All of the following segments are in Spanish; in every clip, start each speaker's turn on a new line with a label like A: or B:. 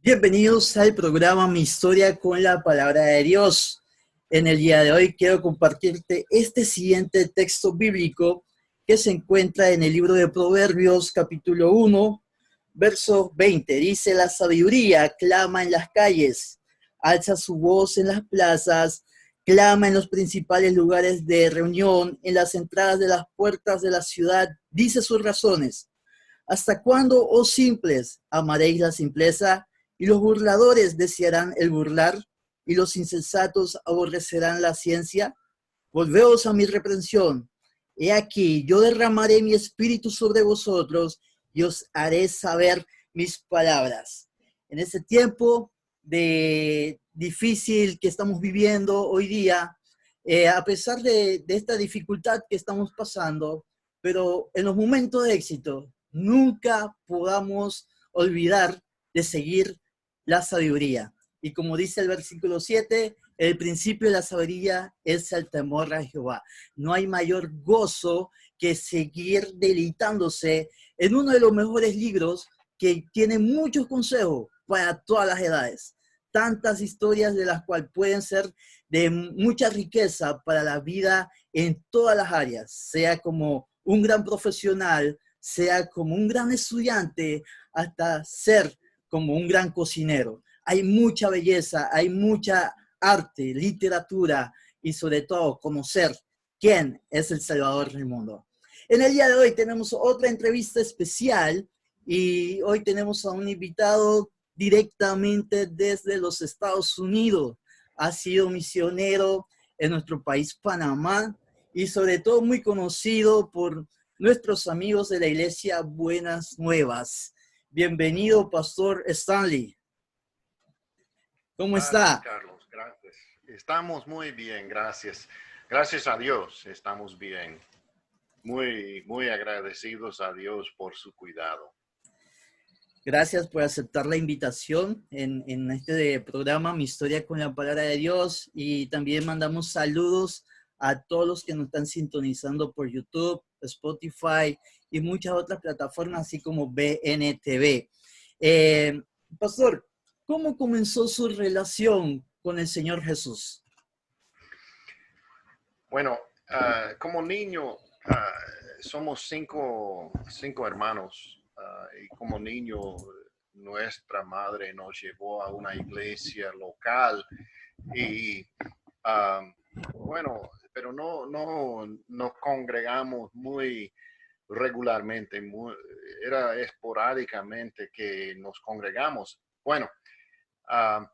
A: Bienvenidos al programa Mi Historia con la Palabra de Dios. En el día de hoy quiero compartirte este siguiente texto bíblico que se encuentra en el libro de Proverbios, capítulo 1, verso 20. Dice: la sabiduría clama en las calles, alza su voz en las plazas, clama en los principales lugares de reunión, en las entradas de las puertas de la ciudad, dice sus razones. ¿Hasta cuándo, oh simples, amaréis la simpleza? Y los burladores desearán el burlar, y los insensatos aborrecerán la ciencia. Volveos a mi reprensión. He aquí, yo derramaré mi espíritu sobre vosotros, y os haré saber mis palabras. En este tiempo de difícil que estamos viviendo hoy día, a pesar de esta dificultad que estamos pasando, pero en los momentos de éxito, nunca podamos olvidar de seguir la sabiduría. Y como dice el versículo 7, el principio de la sabiduría es el temor a Jehová. No hay mayor gozo que seguir deleitándose en uno de los mejores libros que tiene muchos consejos para todas las edades. Tantas historias de las cuales pueden ser de mucha riqueza para la vida en todas las áreas, sea como un gran profesional, sea como un gran estudiante, hasta ser como un gran cocinero. Hay mucha belleza, hay mucha arte, literatura y sobre todo conocer quién es el Salvador del mundo. En el día de hoy tenemos otra entrevista especial y hoy tenemos a un invitado directamente desde los Estados Unidos. Ha sido misionero en nuestro país, Panamá, y sobre todo muy conocido por nuestros amigos de la iglesia Buenas Nuevas. Bienvenido, Pastor Stanley. ¿Cómo
B: Gracias,
A: está?
B: Carlos, gracias. Estamos muy bien, gracias. Gracias a Dios, estamos bien. Muy agradecidos a Dios por su cuidado.
A: Gracias por aceptar la invitación en este programa, Mi Historia con la Palabra de Dios. Y también mandamos saludos a todos los que nos están sintonizando por YouTube, Spotify y muchas otras plataformas, así como BNTV. Pastor, ¿cómo comenzó su relación con el Señor Jesús?
B: Bueno, como niño, somos cinco hermanos y como niño nuestra madre nos llevó a una iglesia local y bueno, pero no nos congregamos muy regularmente, era esporádicamente que nos congregamos. Bueno,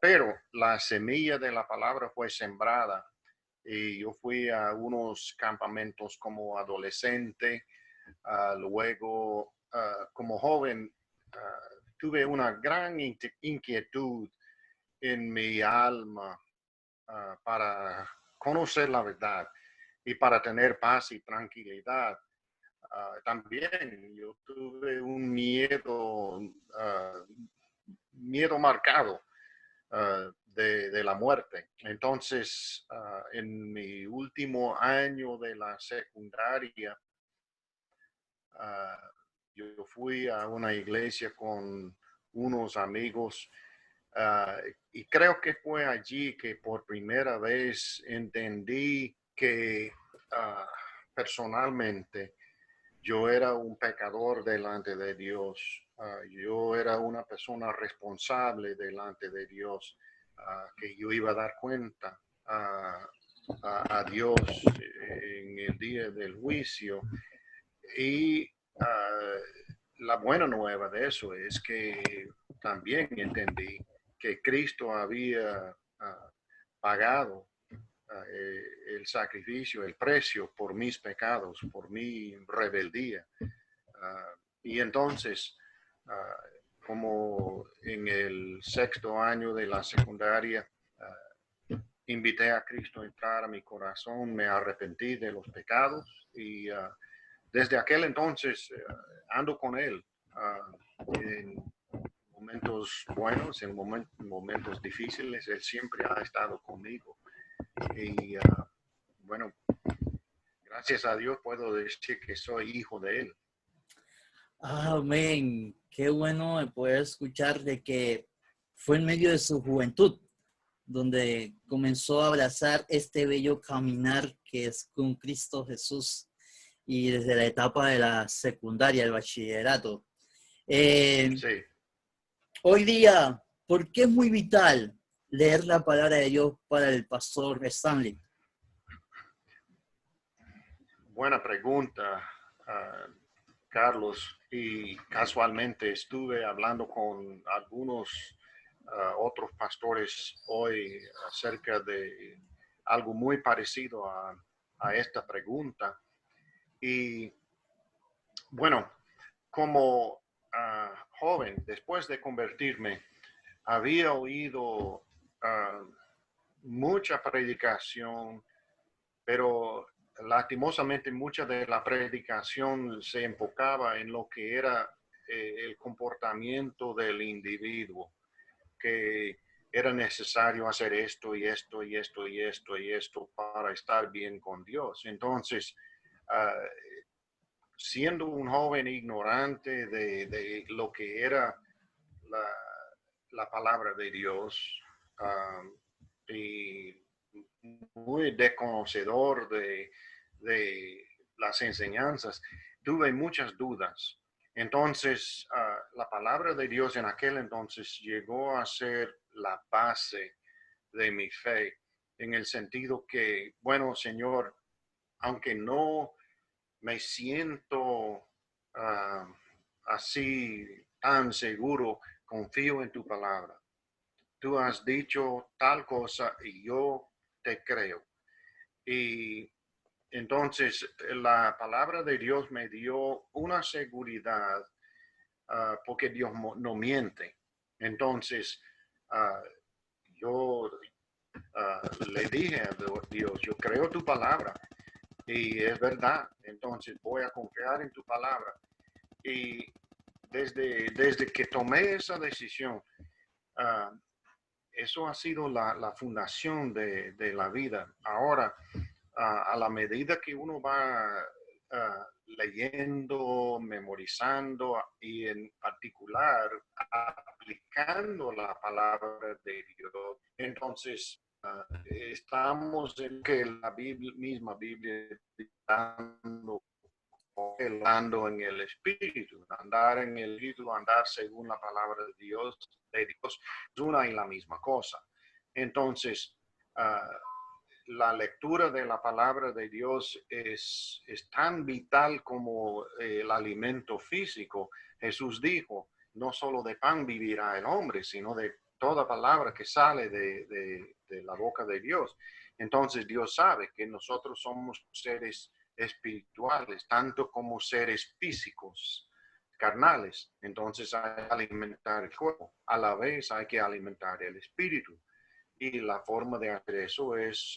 B: pero la semilla de la palabra fue sembrada y yo fui a unos campamentos como adolescente, luego como joven tuve una gran inquietud en mi alma para conocer la verdad y para tener paz y tranquilidad. También yo tuve un miedo marcado de la muerte. Entonces, en mi último año de la secundaria, uh, yo fui a una iglesia con unos amigos y creo que fue allí que por primera vez entendí que personalmente yo era un pecador delante de Dios. Yo era una persona responsable delante de Dios, que yo iba a dar cuenta a Dios en el día del juicio. Y la buena nueva de eso es que también entendí que Cristo había pagado el sacrificio, el precio por mis pecados, por mi rebeldía. Y entonces, como en el sexto año de la secundaria, invité a Cristo a entrar a mi corazón, me arrepentí de los pecados y desde aquel entonces ando con Él en momentos buenos, en momentos difíciles. Él siempre ha estado conmigo. Y bueno, gracias a Dios puedo decir que soy hijo de Él.
A: Amén. Qué bueno poder escuchar de que Fue en medio de su juventud donde comenzó a abrazar este bello caminar que es con Cristo Jesús y desde la etapa de la secundaria, el bachillerato.
B: Sí.
A: Hoy día, ¿por qué es muy vital leer la palabra de Dios para el pastor Stanley?
B: Buena pregunta, Carlos. Y casualmente estuve hablando con algunos otros pastores hoy acerca de algo muy parecido a esta pregunta. Y bueno, como joven, después de convertirme, había oído mucha predicación, pero lastimosamente mucha de la predicación se enfocaba en lo que era el comportamiento del individuo, que era necesario hacer esto y esto y esto y esto y esto para estar bien con Dios. Entonces, siendo un joven ignorante de lo que era la, la palabra de Dios, y muy desconocedor de las enseñanzas, tuve muchas dudas. Entonces, la palabra de Dios en aquel entonces llegó a ser la base de mi fe, en el sentido que, bueno, Señor, aunque no me siento así tan seguro, confío en tu palabra. Tú has dicho tal cosa y yo te creo. Y entonces la palabra de Dios me dio una seguridad, porque Dios no miente. Entonces yo le dije a Dios, yo creo tu palabra y es verdad. Entonces voy a confiar en tu palabra. Y desde que tomé esa decisión, uh, eso ha sido la fundación de la vida. Ahora, a la medida que uno va leyendo, memorizando y en particular aplicando la palabra de Dios, entonces estamos en que la misma Biblia está andando en el espíritu, andar en el espíritu, andar según la palabra de Dios, es una y la misma cosa. Entonces, la lectura de la palabra de Dios es tan vital como el alimento físico. Jesús dijo, no solo de pan vivirá el hombre, sino de toda palabra que sale de la boca de Dios. Entonces Dios sabe que nosotros somos seres espirituales, tanto como seres físicos, carnales. Entonces hay que alimentar el cuerpo, a la vez hay que alimentar el espíritu. Y la forma de hacer eso es,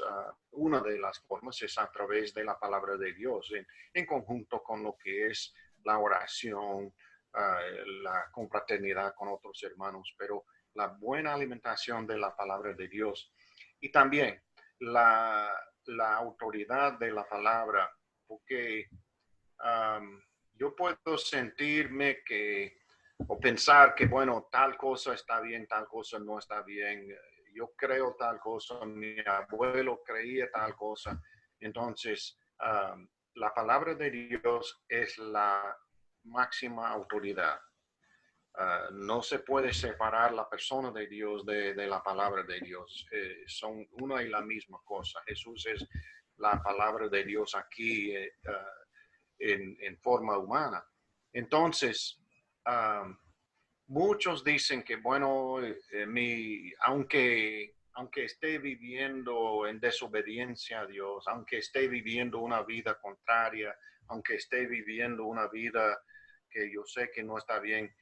B: una de las formas es a través de la palabra de Dios, en conjunto con lo que es la oración, la confraternidad con otros hermanos, pero la buena alimentación de la palabra de Dios. Y también la autoridad de la palabra, porque yo puedo sentirme o pensar que, bueno, tal cosa está bien, tal cosa no está bien. Yo creo tal cosa, mi abuelo creía tal cosa. Entonces, la palabra de Dios es la máxima autoridad. No se puede separar la persona de Dios de la palabra de Dios. Son una y la misma cosa. Jesús es la palabra de Dios aquí en forma humana. Entonces, muchos dicen que, bueno, aunque esté viviendo en desobediencia a Dios, aunque esté viviendo una vida contraria, aunque esté viviendo una vida que yo sé que no está bien,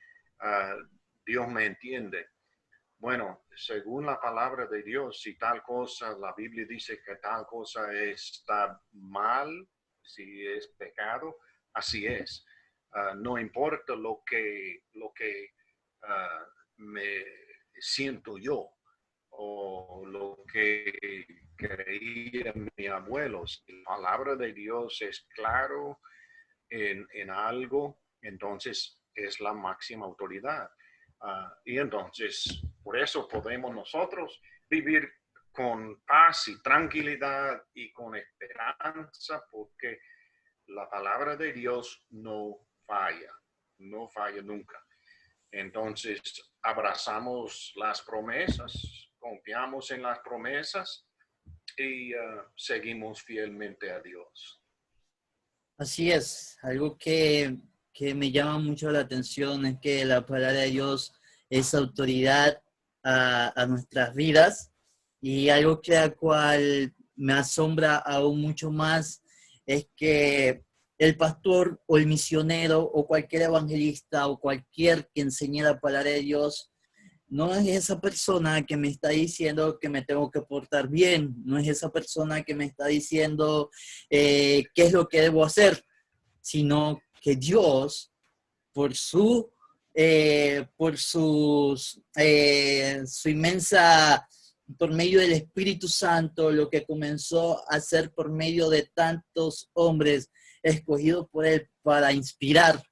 B: Dios me entiende. Bueno, según la palabra de Dios, si tal cosa, la Biblia dice que tal cosa está mal, si es pecado, así es. No importa lo que me siento yo o lo que creía mi abuelo. Si la palabra de Dios es claro en algo, entonces es la máxima autoridad. Y entonces, por eso podemos nosotros vivir con paz y tranquilidad y con esperanza, porque la palabra de Dios no falla nunca. Entonces, abrazamos las promesas, confiamos en las promesas y seguimos fielmente a Dios.
A: Así es, algo que me llama mucho la atención es que la palabra de Dios es autoridad a nuestras vidas, y algo que a cual me asombra aún mucho más es que el pastor o el misionero o cualquier evangelista o cualquier que enseñe la palabra de Dios no es esa persona que me está diciendo que me tengo que portar bien, no es esa persona que me está diciendo qué es lo que debo hacer, sino que Dios, por su inmensa, por medio del Espíritu Santo, lo que comenzó a hacer por medio de tantos hombres escogidos por Él para inspirar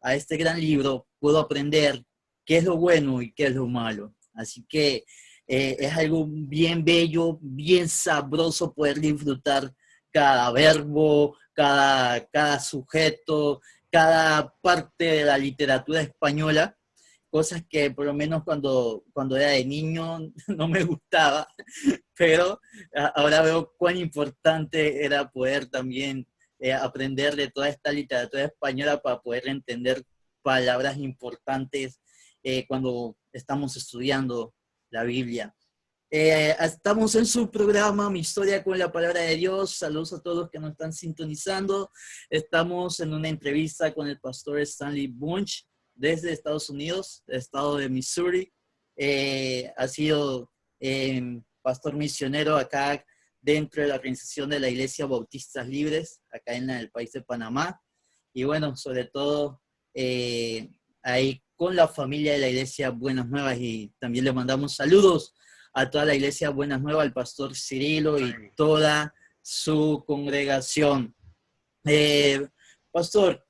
A: a este gran libro, puedo aprender qué es lo bueno y qué es lo malo. Así que es algo bien bello, bien sabroso poder disfrutar cada verbo, cada sujeto, cada parte de la literatura española, cosas que por lo menos cuando era de niño no me gustaba, pero ahora veo cuán importante era poder también aprender de toda esta literatura española para poder entender palabras importantes cuando estamos estudiando la Biblia. Estamos en su programa Mi Historia con la Palabra de Dios. Saludos a todos los que nos están sintonizando. Estamos en una entrevista con el pastor Stanley Bunch desde Estados Unidos, el estado de Missouri. Ha sido pastor misionero acá dentro de la organización de la Iglesia Bautistas Libres, acá en el país de Panamá. Y bueno, sobre todo ahí con la familia de la Iglesia Buenas Nuevas, y también le mandamos saludos a toda la Iglesia Buenas Nuevas, al pastor Cirilo y toda su congregación. Pastor,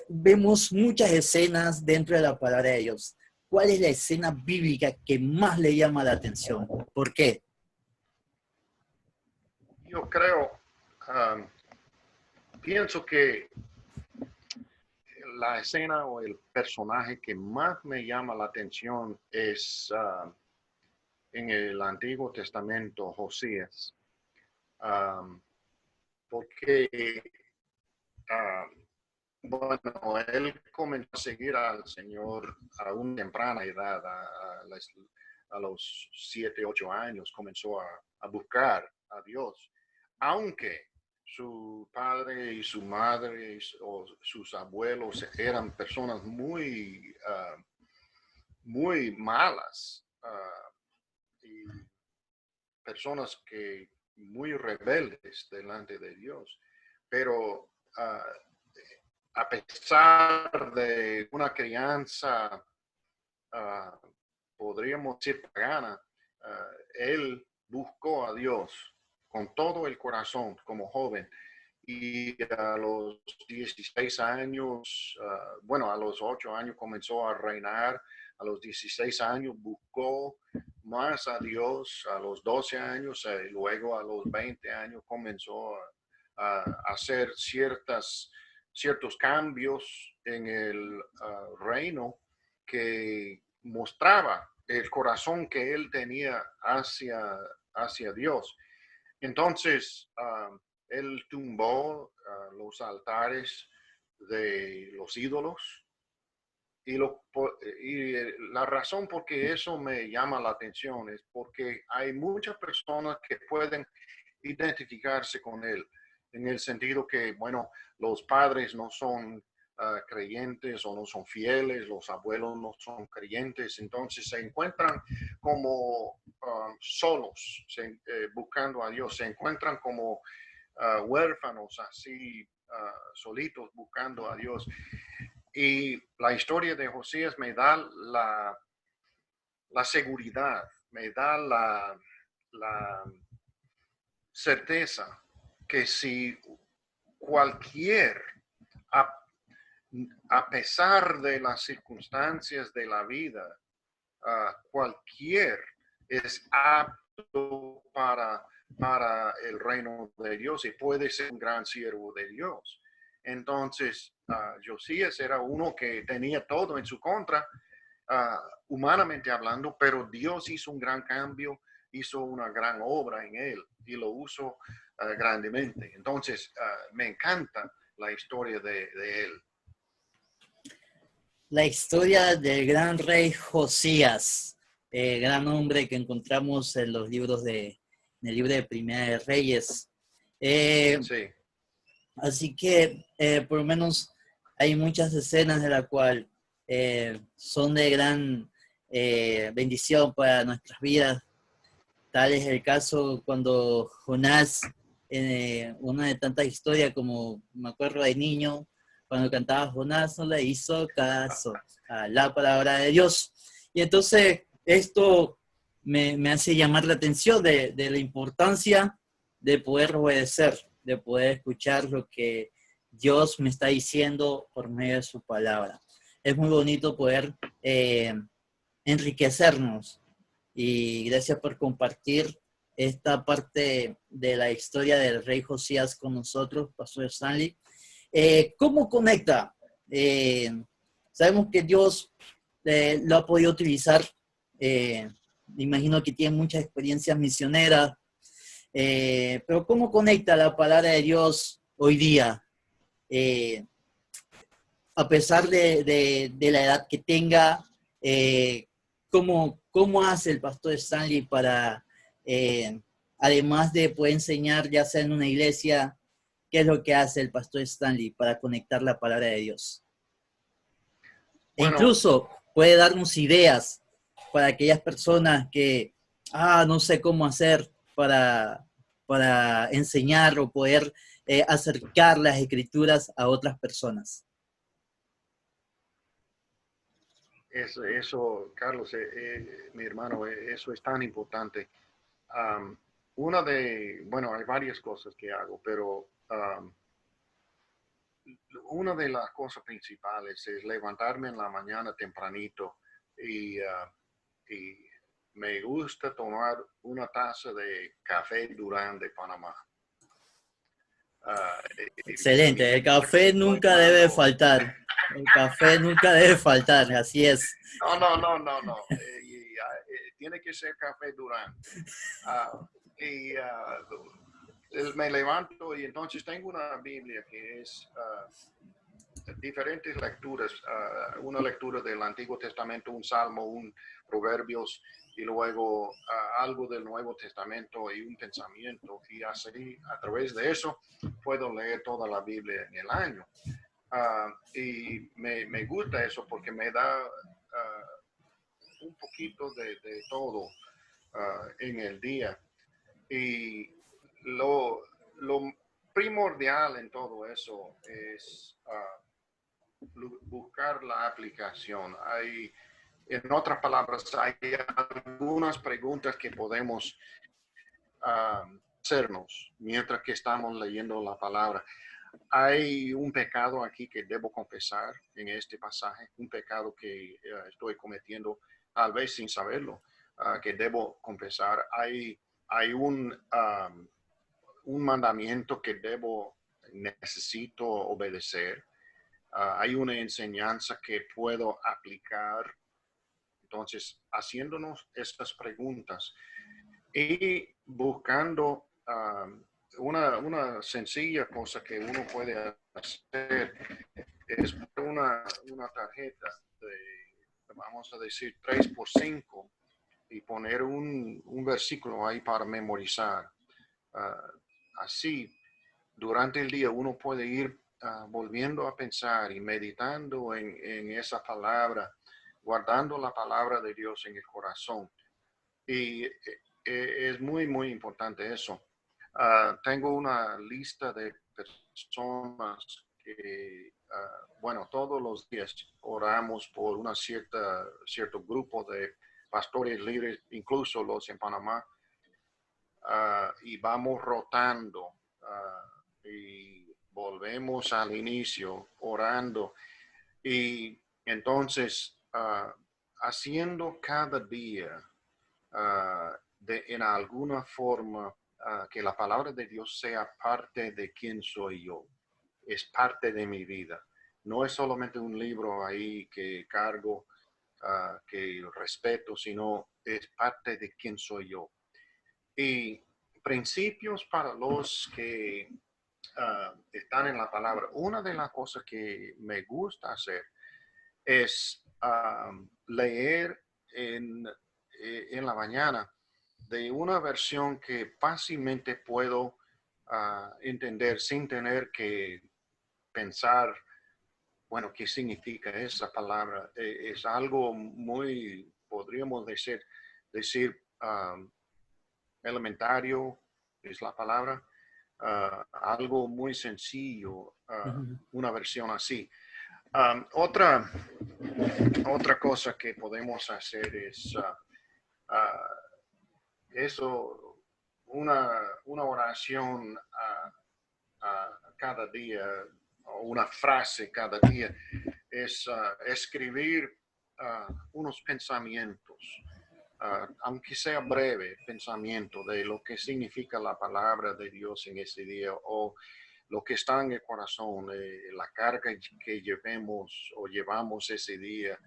A: vemos muchas escenas dentro de la palabra de Dios. ¿Cuál es la escena bíblica que más le llama la atención? ¿Por qué?
B: Yo creo, pienso que la escena o el personaje que más me llama la atención es en el Antiguo Testamento, Josías, porque bueno, él comenzó a seguir al Señor a una temprana edad, a los 7, 8 años, comenzó a buscar a Dios, aunque su padre y su madre o sus abuelos eran personas muy malas y personas que muy rebeldes delante de Dios, pero a pesar de una crianza, podríamos decir pagana, él buscó a Dios con todo el corazón como joven. Y a los 16 años, bueno, a los 8 años comenzó a reinar. A los 16 años buscó más a Dios. A los 12 años y luego a los 20 años comenzó a hacer ciertos cambios en el reino que mostraba el corazón que él tenía hacia Dios. Entonces, él tumbó los altares de los ídolos y la razón por qué eso me llama la atención es porque hay muchas personas que pueden identificarse con él, en el sentido que, bueno, los padres no son creyentes o no son fieles, los abuelos no son creyentes, entonces se encuentran como solos, buscando a Dios, se encuentran como huérfanos, así solitos buscando a Dios. Y la historia de Josías me da la seguridad, me da la certeza que si cualquier a pesar de las circunstancias de la vida, cualquier es apto para el reino de Dios y puede ser un gran siervo de Dios. Entonces, Josías era uno que tenía todo en su contra, humanamente hablando, pero Dios hizo un gran cambio, hizo una gran obra en él y lo usó grandemente. Entonces, me encanta la historia de él.
A: La historia del gran rey Josías, gran hombre que encontramos en los libros en el libro de Primera de Reyes.
B: Sí.
A: Así que por lo menos hay muchas escenas de la cual son de gran bendición para nuestras vidas. Tal es el caso cuando Jonás, una de tantas historias como me acuerdo de niño, cuando cantaba Jonás no le hizo caso a la palabra de Dios. Y entonces esto me hace llamar la atención de la importancia de poder obedecer, de poder escuchar lo que Dios me está diciendo por medio de su palabra. Es muy bonito poder enriquecernos y gracias por compartir esta parte de la historia del rey Josías con nosotros, Pastor Stanley. ¿Cómo conecta? Sabemos que Dios lo ha podido utilizar. Me imagino que tiene muchas experiencias misioneras. Pero ¿cómo conecta la palabra de Dios hoy día? A pesar de la edad que tenga, ¿cómo hace el pastor Stanley para, además de poder enseñar, ya sea en una iglesia, qué es lo que hace el pastor Stanley para conectar la palabra de Dios? E
B: Bueno,
A: incluso puede darnos ideas para aquellas personas que, no sé cómo hacer para enseñar o poder acercar las escrituras a otras personas.
B: eso Carlos, mi hermano, eso es tan importante. Um, bueno, hay varias cosas que hago, pero una de las cosas principales es levantarme en la mañana tempranito y me gusta tomar una taza de café Durán de Panamá.
A: Excelente, el
B: Mientras
A: café
B: estoy
A: nunca debe
B: tomando.
A: faltar. El café nunca debe faltar, así es.
B: No. Tiene que ser café Durán. Uh, y me levanto y entonces tengo una Biblia que es diferentes lecturas, una lectura del Antiguo Testamento, un Salmo, un Proverbios y luego algo del Nuevo Testamento y un pensamiento. Y así, a través de eso, puedo leer toda la Biblia en el año. Y me gusta eso porque me da un poquito de todo en el día. Y lo primordial en todo eso es buscar la aplicación. En otras palabras, hay algunas preguntas que podemos hacernos mientras que estamos leyendo la palabra. Hay un pecado aquí que debo confesar en este pasaje, un pecado que estoy cometiendo, tal vez sin saberlo, que debo confesar. Hay un mandamiento que necesito obedecer. Hay una enseñanza que puedo aplicar. Entonces, haciéndonos estas preguntas y buscando una sencilla cosa que uno puede hacer es una tarjeta vamos a decir, 3x5 y poner un versículo ahí para memorizar. Así, durante el día uno puede ir volviendo a pensar y meditando en esa palabra, guardando la palabra de Dios en el corazón. Y es muy, muy importante eso. Tengo una lista de personas que, bueno, todos los días oramos por cierto grupo de pastores líderes, incluso los en Panamá, y vamos rotando y volvemos al inicio orando Y entonces, haciendo cada día en alguna forma que la palabra de Dios sea parte de quién soy yo, es parte de mi vida. No es solamente un libro ahí que cargo, que respeto, sino es parte de quién soy yo. Y principios para los que están en la palabra. Una de las cosas que me gusta hacer es leer en la mañana de una versión que fácilmente puedo entender sin tener que pensar, bueno, ¿qué significa esa palabra? Es algo muy, podríamos decir elementario, es la palabra, algo muy sencillo, una versión así. Otra cosa que podemos hacer es una oración cada día, o una frase cada día, es escribir unos pensamientos, aunque sea breve, pensamiento de lo que significa la palabra de Dios en ese día, o lo que está en el corazón, la carga que llevamos ese día,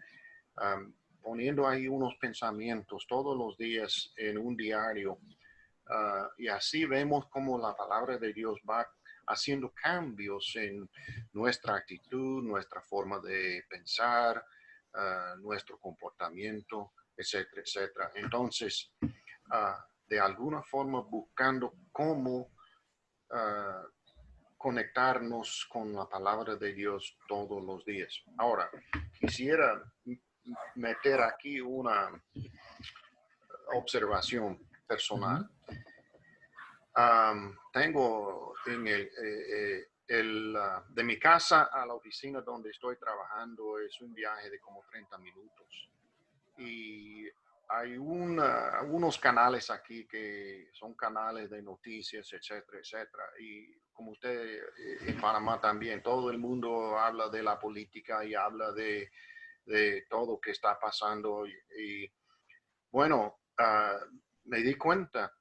B: poniendo ahí unos pensamientos todos los días en un diario, y así vemos cómo la palabra de Dios va haciendo cambios en nuestra actitud, nuestra forma de pensar, nuestro comportamiento, etcétera, etcétera. Entonces, de alguna forma buscando cómo conectarnos con la palabra de Dios todos los días. Ahora, quisiera meter aquí una observación personal. Tengo en de mi casa a la oficina donde estoy trabajando es un viaje de como 30 minutos. Y hay unos canales aquí que son canales de noticias, etcétera, etcétera. Y como usted en Panamá también, todo el mundo habla de la política y habla de todo que está pasando. Y bueno, me di cuenta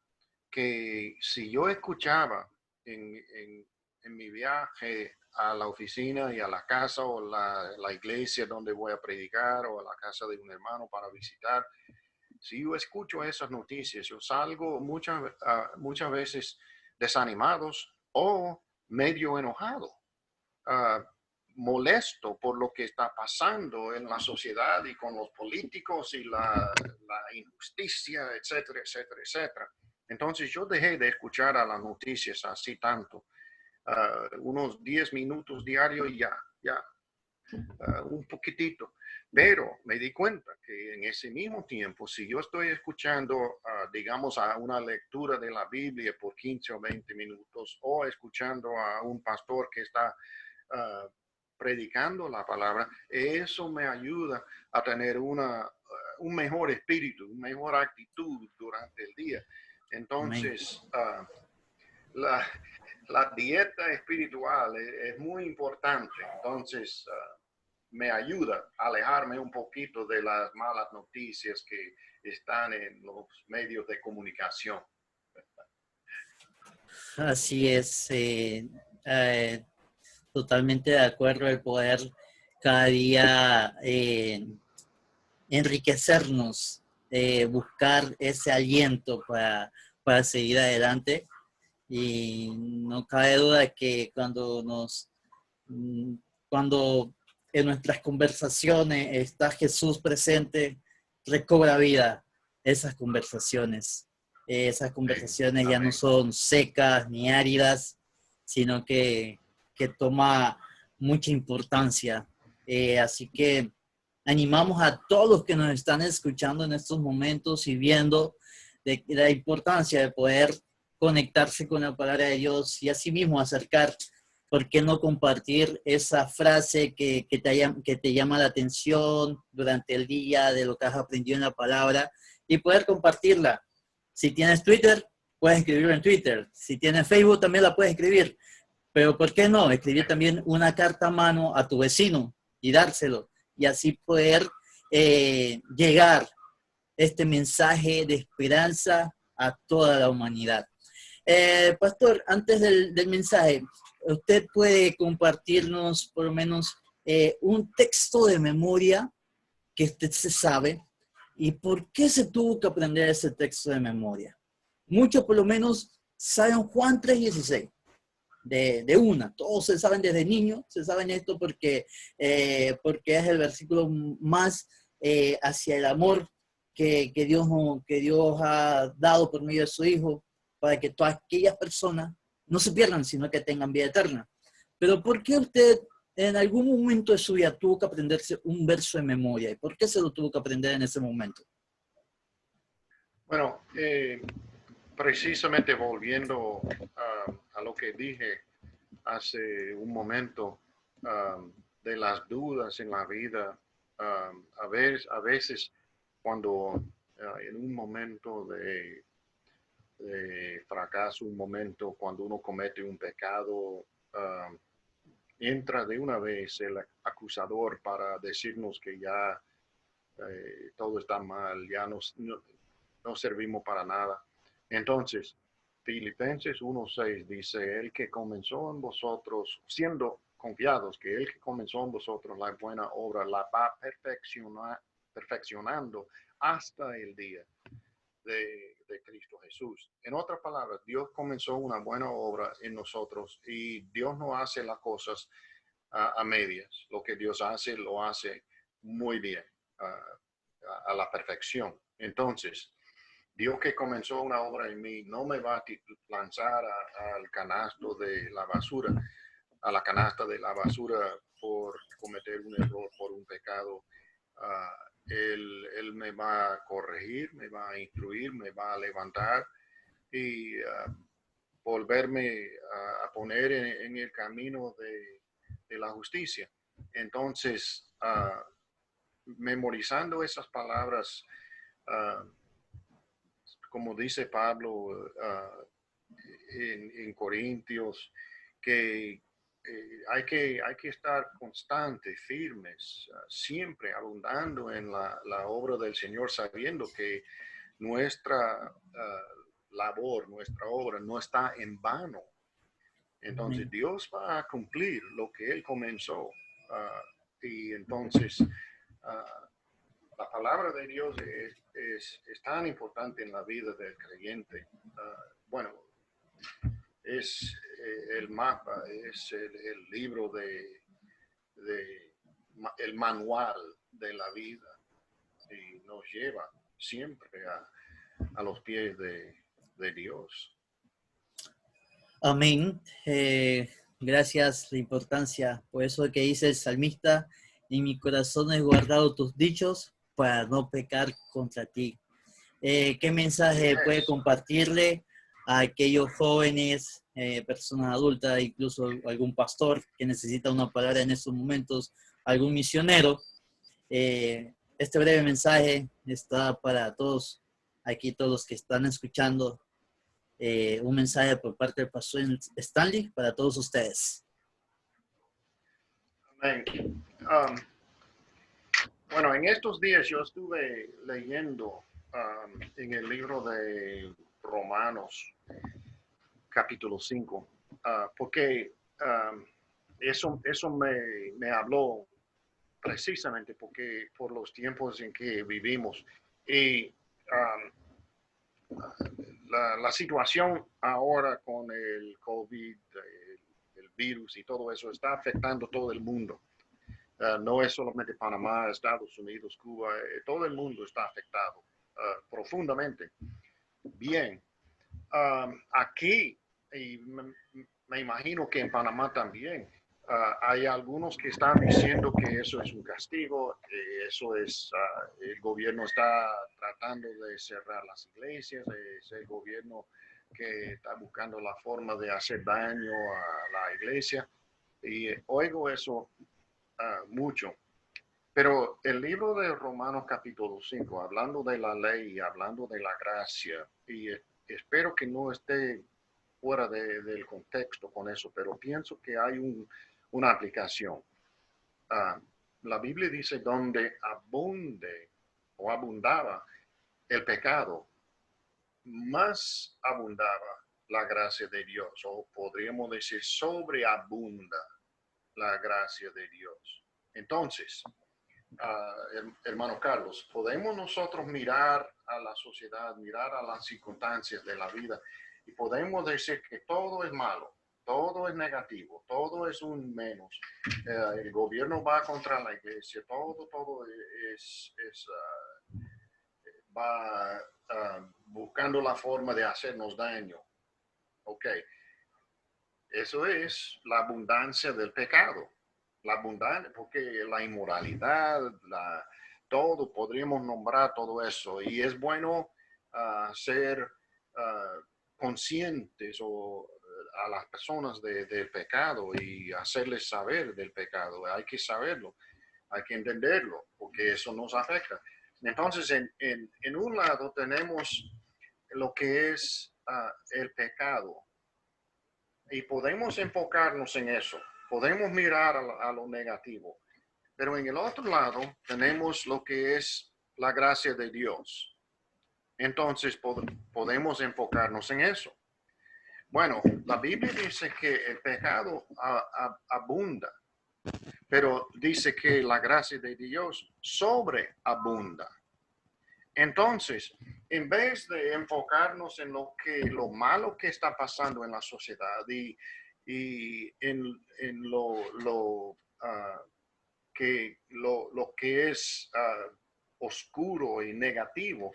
B: que si yo escuchaba en mi viaje a la oficina y a la casa o la iglesia donde voy a predicar o a la casa de un hermano para visitar, si yo escucho esas noticias, yo salgo muchas veces desanimados o medio enojado, molesto por lo que está pasando en la sociedad y con los políticos y la injusticia, etcétera, etcétera, etcétera. Entonces yo dejé de escuchar a las noticias así tanto, unos 10 minutos diarios y ya, un poquitito. Pero me di cuenta que en ese mismo tiempo, si yo estoy escuchando, digamos, a una lectura de la Biblia por 15 o 20 minutos, o escuchando a un pastor que está predicando la palabra, eso me ayuda a tener un mejor espíritu, una mejor actitud durante el día. Entonces, la dieta espiritual es muy importante. Entonces, me ayuda a alejarme un poquito de las malas noticias que están en los medios de comunicación.
A: Así es, totalmente de acuerdo, el poder cada día enriquecernos, buscar ese aliento para seguir adelante. Y no cabe duda que cuando en nuestras conversaciones está Jesús presente, recobra vida esas conversaciones. Esas conversaciones ya no son secas ni áridas, sino que toma mucha importancia. Así que animamos a todos que nos están escuchando en estos momentos y viendo de la importancia de poder conectarse con la palabra de Dios y así mismo acercar, ¿por qué no compartir esa frase que te llama la atención durante el día de lo que has aprendido en la palabra y poder compartirla? Si tienes Twitter, puedes escribirlo en Twitter. Si tienes Facebook, también la puedes escribir. Pero ¿por qué no? Escribir también una carta a mano a tu vecino y dárselo, y así poder llegar este mensaje de esperanza a toda la humanidad. Pastor, antes del mensaje, ¿usted puede compartirnos por lo menos un texto de memoria que usted se sabe y por qué se tuvo que aprender ese texto de memoria? Muchos por lo menos saben Juan 3:16. De una, todos se saben desde niños, se saben esto porque es el versículo más hacia el amor que Dios ha dado por medio de su Hijo, para que todas aquellas personas no se pierdan, sino que tengan vida eterna. Pero ¿por qué usted en algún momento de su vida tuvo que aprenderse un verso de memoria? ¿Y por qué se lo tuvo que aprender en ese momento?
B: Bueno, precisamente volviendo a lo que dije hace un momento, de las dudas en la vida, a veces cuando en un momento de fracaso, un momento cuando uno comete un pecado, entra de una vez el acusador para decirnos que ya todo está mal, ya no servimos para nada. Entonces, Filipenses 1:6 dice, el que comenzó en vosotros, siendo confiados que el que comenzó en vosotros la buena obra la va perfeccionando hasta el día de Cristo Jesús. En otras palabras, Dios comenzó una buena obra en nosotros y Dios no hace las cosas a medias. Lo que Dios hace, lo hace muy bien, a la perfección. Entonces, Dios que comenzó una obra en mí no me va a lanzar al canasto de la basura, a la canasta de la basura por cometer un error, por un pecado. Él me va a corregir, me va a instruir, me va a levantar y volverme a poner en el camino de la justicia. Entonces, memorizando esas palabras, como dice Pablo en Corintios, que hay que estar constantes, firmes, siempre abundando en la obra del Señor, sabiendo que nuestra labor, nuestra obra no está en vano. Entonces Dios va a cumplir lo que Él comenzó. Y entonces la palabra de Dios es tan importante en la vida del creyente. Bueno, es el mapa, es el libro el manual de la vida y nos lleva siempre a los pies de Dios.
A: Amén. Gracias, la importancia. Por eso que dice el salmista, en mi corazón he guardado tus dichos para no pecar contra ti. ¿Qué mensaje puede compartirle a aquellos jóvenes, personas adultas, incluso algún pastor que necesita una palabra en estos momentos, algún misionero? Este breve mensaje está para todos, aquí todos los que están escuchando, un mensaje por parte del pastor Stanley para todos ustedes.
B: Amén. Bueno, en estos días yo estuve leyendo en el libro de Romanos, capítulo 5, porque eso me habló precisamente porque por los tiempos en que vivimos y la situación ahora con el COVID, el virus y todo eso está afectando todo el mundo. No es solamente Panamá, Estados Unidos, Cuba, todo el mundo está afectado profundamente. Bien, aquí, y me imagino que en Panamá también, hay algunos que están diciendo que eso es un castigo, eso es, el gobierno está tratando de cerrar las iglesias, es el gobierno que está buscando la forma de hacer daño a la iglesia. Y oigo eso mucho. Pero el libro de Romanos capítulo 5, hablando de la ley, hablando de la gracia, y espero que no esté fuera del contexto con eso, pero pienso que hay una aplicación. la Biblia dice donde abunde o abundaba el pecado, más abundaba la gracia de Dios, o podríamos decir sobreabunda la gracia de Dios. Entonces, hermano Carlos, podemos nosotros mirar a la sociedad, mirar a las circunstancias de la vida y podemos decir que todo es malo, todo es negativo, todo es un menos. El gobierno va contra la iglesia, todo va buscando la forma de hacernos daño. Ok, eso es la abundancia del pecado. La abundancia, porque la inmoralidad, todo, podríamos nombrar todo eso. Y es bueno ser conscientes a las personas del pecado y hacerles saber del pecado. Hay que saberlo, hay que entenderlo, porque eso nos afecta. Entonces, en un lado tenemos lo que es el pecado. Y podemos enfocarnos en eso. Podemos mirar a lo negativo. Pero en el otro lado tenemos lo que es la gracia de Dios. Entonces podemos enfocarnos en eso. Bueno, la Biblia dice que el pecado abunda, pero dice que la gracia de Dios sobreabunda. Entonces, en vez de enfocarnos en lo malo que está pasando en la sociedad y en lo que es oscuro y negativo,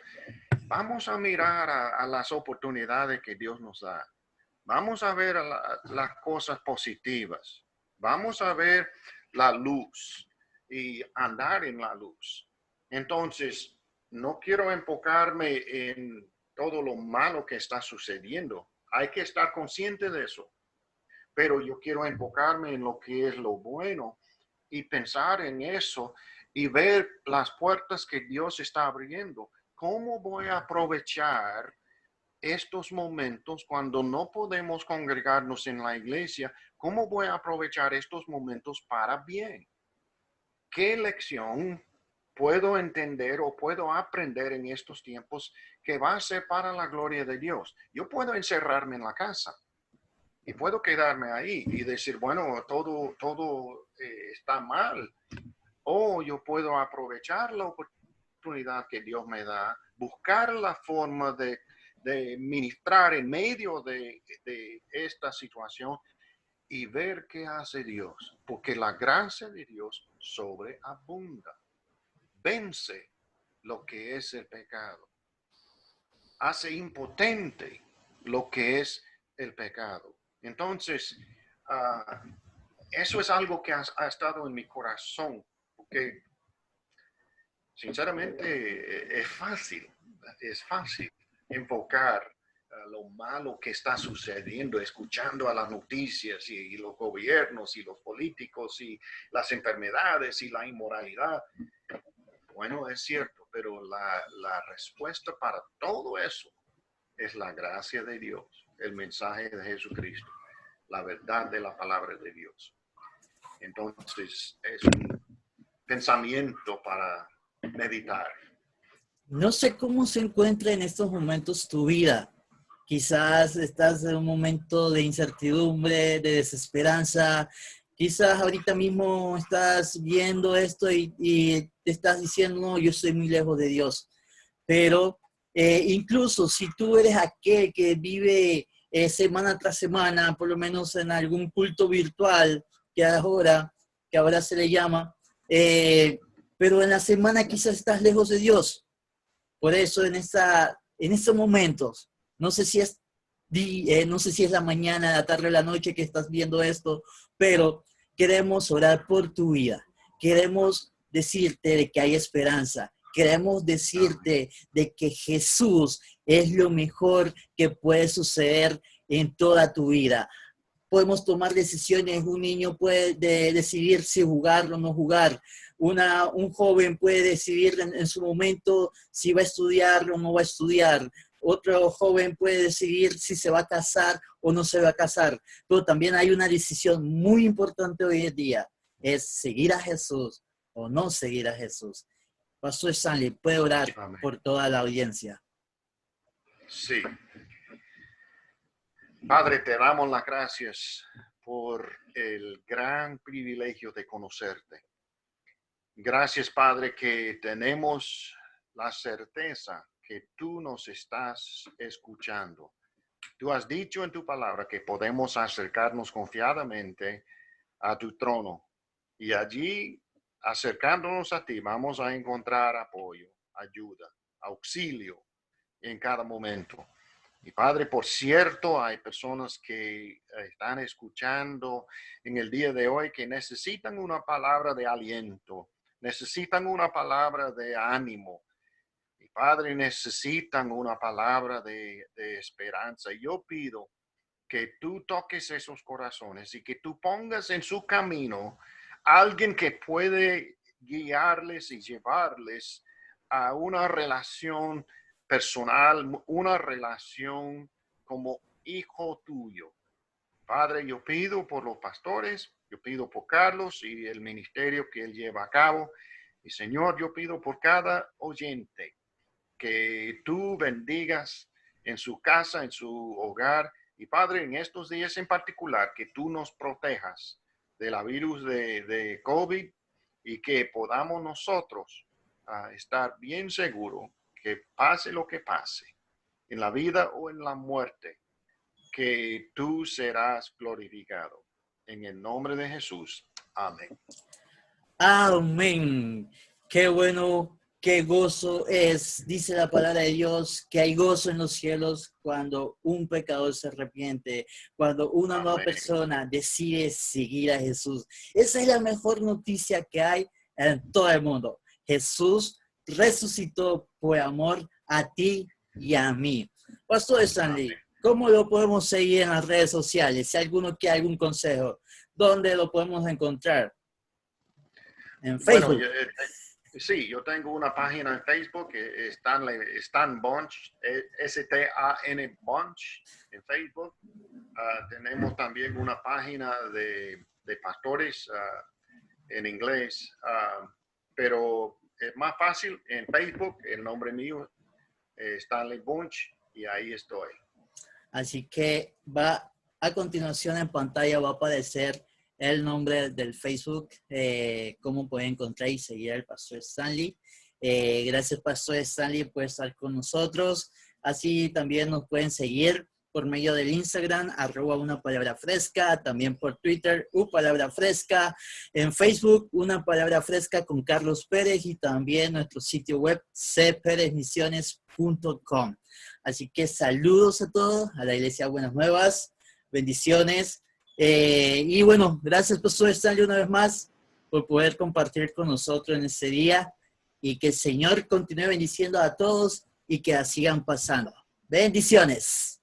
B: vamos a mirar a las oportunidades que Dios nos da. Vamos a ver las cosas positivas. Vamos a ver la luz y andar en la luz. Entonces, no quiero enfocarme en todo lo malo que está sucediendo. Hay que estar consciente de eso. Pero yo quiero enfocarme en lo que es lo bueno y pensar en eso y ver las puertas que Dios está abriendo. ¿Cómo voy a aprovechar estos momentos cuando no podemos congregarnos en la iglesia? ¿Cómo voy a aprovechar estos momentos para bien? ¿Qué lección puedo entender o puedo aprender en estos tiempos que va a ser para la gloria de Dios? Yo puedo encerrarme en la casa y puedo quedarme ahí y decir, bueno, todo está mal. O yo puedo aprovechar la oportunidad que Dios me da, buscar la forma de ministrar en medio de esta situación y ver qué hace Dios, porque la gracia de Dios sobreabunda, vence lo que es el pecado, hace impotente lo que es el pecado. Entonces, eso es algo que ha estado en mi corazón, porque sinceramente es fácil enfocar lo malo que está sucediendo, escuchando a las noticias y los gobiernos y los políticos y las enfermedades y la inmoralidad. Bueno, es cierto, pero la respuesta para todo eso es la gracia de Dios, el mensaje de Jesucristo, la verdad de la palabra de Dios. Entonces, es un pensamiento para meditar.
A: No sé cómo se encuentra en estos momentos tu vida. Quizás estás en un momento de incertidumbre, de desesperanza. Quizás ahorita mismo estás viendo esto y te estás diciendo, no, yo estoy muy lejos de Dios. Pero incluso si tú eres aquel que vive semana tras semana, por lo menos en algún culto virtual que ahora se le llama, pero en la semana quizás estás lejos de Dios. Por eso en estos momentos, no sé si es la mañana, la tarde o la noche que estás viendo esto, pero queremos orar por tu vida. Queremos decirte de que hay esperanza. Queremos decirte de que Jesús es lo mejor que puede suceder en toda tu vida. Podemos tomar decisiones. Un niño puede decidir si jugar o no jugar. Un joven puede decidir en su momento si va a estudiar o no va a estudiar. Otro joven puede decidir si se va a casar o no se va a casar. Pero también hay una decisión muy importante hoy en día, es seguir a Jesús o no seguir a Jesús. Pastor Stanley, puede orar
B: Amén.
A: por toda la audiencia.
B: Sí. Padre, te damos las gracias por el gran privilegio de conocerte. Gracias, Padre, que tenemos la certeza que tú nos estás escuchando. Tú has dicho en tu palabra que podemos acercarnos confiadamente a tu trono y allí, acercándonos a ti, vamos a encontrar apoyo, ayuda, auxilio en cada momento. Y Padre, por cierto, hay personas que están escuchando en el día de hoy que necesitan una palabra de aliento, necesitan una palabra de ánimo. Y Padre, necesitan una palabra de esperanza. Yo pido que tú toques esos corazones y que tú pongas en su camino a alguien que puede guiarles y llevarles a una relación personal, una relación como hijo tuyo. Padre, yo pido por los pastores, yo pido por Carlos y el ministerio que él lleva a cabo. Y Señor, yo pido por cada oyente que tú bendigas en su casa, en su hogar. Y Padre, en estos días en particular, que tú nos protejas de la virus de COVID y que podamos nosotros estar bien seguros que pase lo que pase, en la vida o en la muerte, que tú serás glorificado. En el nombre de Jesús. Amén.
A: Amén. Qué bueno, qué gozo es, dice la palabra de Dios, que hay gozo en los cielos cuando un pecador se arrepiente, cuando una nueva
B: Amén.
A: persona decide seguir a Jesús. Esa es la mejor noticia que hay en todo el mundo. Jesús resucitó por amor a ti y a mí. Pastor Stanley, ¿cómo lo podemos seguir en las redes sociales? Si alguno quiere algún consejo, ¿dónde lo podemos encontrar? En Facebook.
B: Bueno, sí, yo tengo una página en Facebook, Stan Bunch, S-T-A-N Bunch en Facebook. Tenemos también una página de pastores en inglés, pero es más fácil en Facebook, el nombre mío, Stanley Bunch, y ahí estoy.
A: Así que va a continuación en pantalla va a aparecer el nombre del Facebook, cómo pueden encontrar y seguir al Pastor Stanley. Gracias, Pastor Stanley, por estar con nosotros. Así también nos pueden seguir por medio del Instagram, @unapalabrafresca, también por Twitter, @palabrafresca, en Facebook, Una Palabra Fresca con Carlos Pérez y también nuestro sitio web, cperezmisiones.com. Así que saludos a todos, a la Iglesia Buenas Nuevas, bendiciones. Y bueno, gracias Pastor Stanley una vez más por poder compartir con nosotros en este día y que el Señor continúe bendiciendo a todos y que sigan pasando. Bendiciones.